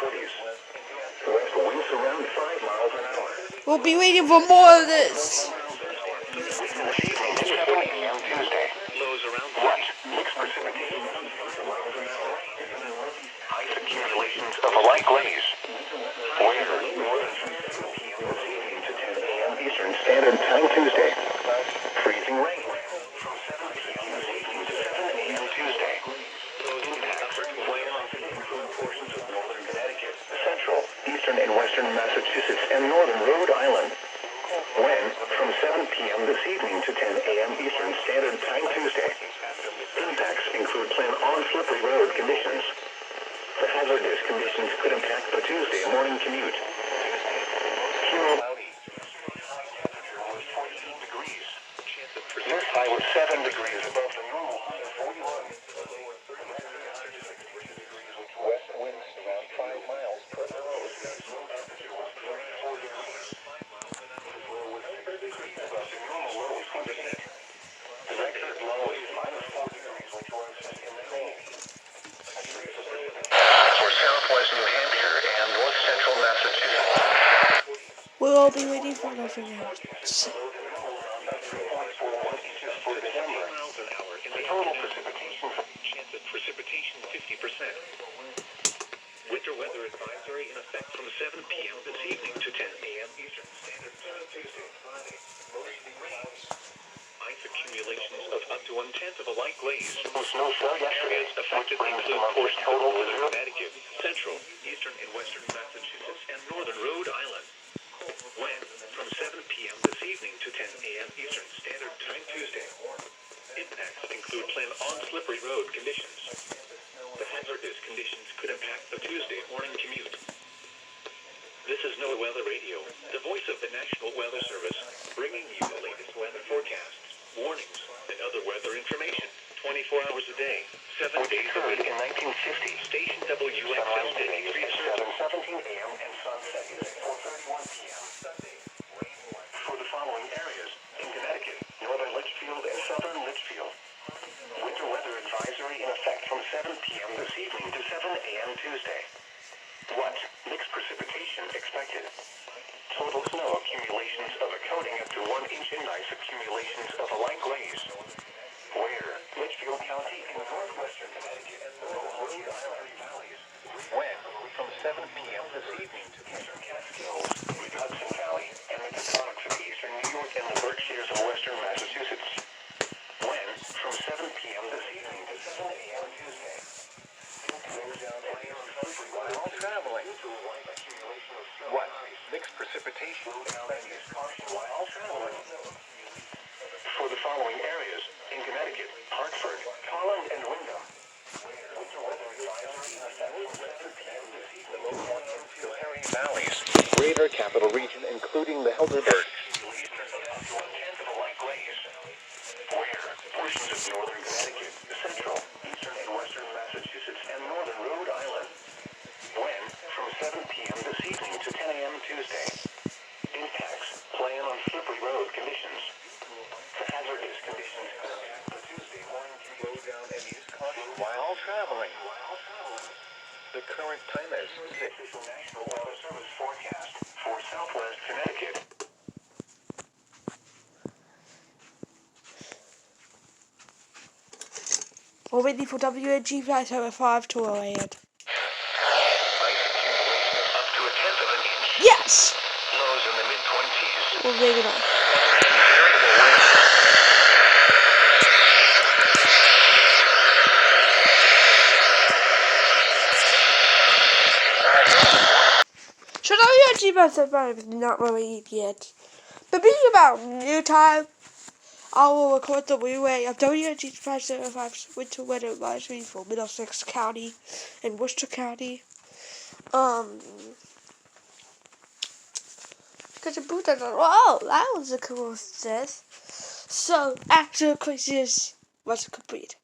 40s. West winds around 5 miles an hour. We'll be waiting for more of this. This evening to 7 a.m. Tuesday. Lows around what? Mixed precipitation. Ice accumulations of a light glaze. Where? Northern from 7 p.m. this evening to 10 a.m. Eastern Standard Time Tuesday. Freezing rain. From 7 p.m. this evening to 7 a.m. Tuesday. Impacts weighing on portions of northern Connecticut, central, eastern, and western Massachusetts, and northern Rhode Island. When? From 7 p.m. this evening to 10 a.m. Eastern Standard Time Tuesday. Impacts include plan on slippery road conditions. The hazardous conditions could impact the Tuesday morning commute. Cloudy. This high was 7 degrees above the normal high of 41. West winds around 5 miles per hour. The record low is -4 degrees, which was in the rain. For southwest New Hampshire and north central Massachusetts. We'll all be waiting for nothing else. Total precipitation. Chance of precipitation 50%. Winter weather advisory in effect from 7 p.m. this evening to 10 a.m. Eastern Standard Time Tuesday, Friday. Mostly clouds. Ice accumulations of up to 1/10 of a light glaze. Snow fell yesterday. Affected include portions of northern Connecticut, central, eastern, and western Massachusetts, and northern Rhode Island. When? From 7 p.m. this evening to 10 a.m. Eastern Standard Time Tuesday. Impacts include plan on slippery road conditions. The hazardous conditions could impact the Tuesday morning commute. This is NOAA Weather Radio, the voice of the National Weather Service, bringing you the latest weather forecasts, warnings, and other weather information, 24 hours a day, 7 days a week. In 1950, station WXL93 serves 7:17 a.m. and sunset is at 4:31 p.m. For the following areas, in Connecticut, northern Litchfield and southern Litchfield. Winter weather advisory in effect from 7 p.m. this evening to 7 a.m. Tuesday. What? Mixed precipitation expected. Total snow accumulations of a coating up to 1 inch and ice accumulations of a light glaze. Where? Litchfield County in northwestern Connecticut and the Rhode Island valleys. When? From 7 p.m. this evening to the eastern Catskills, Hudson Valley, and the Taconics of eastern New York and the Berkshires of western Massachusetts. When? From 7 p.m. this evening to 7 a.m. Tuesday. While traveling. What? Mixed precipitation while traveling. For the following areas, in Connecticut, Hartford, Holland, and Wyndham. Winter weather advisory in effect from 7 p.m. this evening to Erie Valleys, Greater Capital Region, including the Helderberg. Portions of northern Connecticut, central, eastern, and western Massachusetts, and northern Rhode Island. When? From 7 p.m. this evening to 10 a.m. Tuesday. Impacts. Plan on slippery road conditions. The hazardous conditions could impact the Tuesday morning slow down and use caution while traveling. The current time is the official National Weather Service forecast for southwest Connecticut. We're waiting for WXJ41 to land. Ice accumulation up to 1/10 of an inch. Yes! Lows in the mid-20s. We're waiting on. Variable wind. So WXJ41 is not released yet. But being about new time, I will record the relay of WXJ41's winter weather advisory for Middlesex County and Worcester County. Because the boot doesn't. Oh, that was a cool success. So, after the quiz was complete.